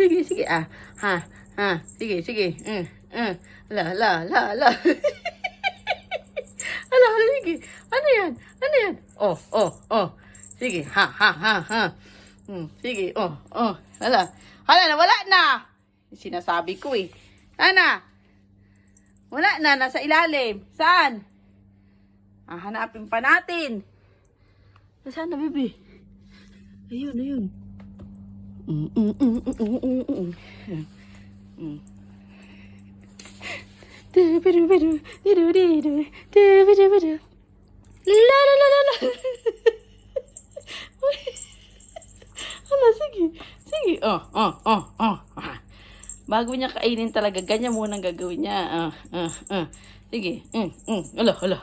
Sige, sige. Ah, ha. Sige, sige. Ala. Ala, sige. Ano yan? Ano yan? Oh. Sige, ha. Sige, Ala. Hala, nawala na. Sinasabi ko eh. Ana. Wala na, nasa ilalim. Saan? Hanapin pa natin. Saan na, baby? Ayun. La. Hala, sige. Bago niya kainin talaga, ganyan muna ang gagawin niya. Sige. Hala. Hala.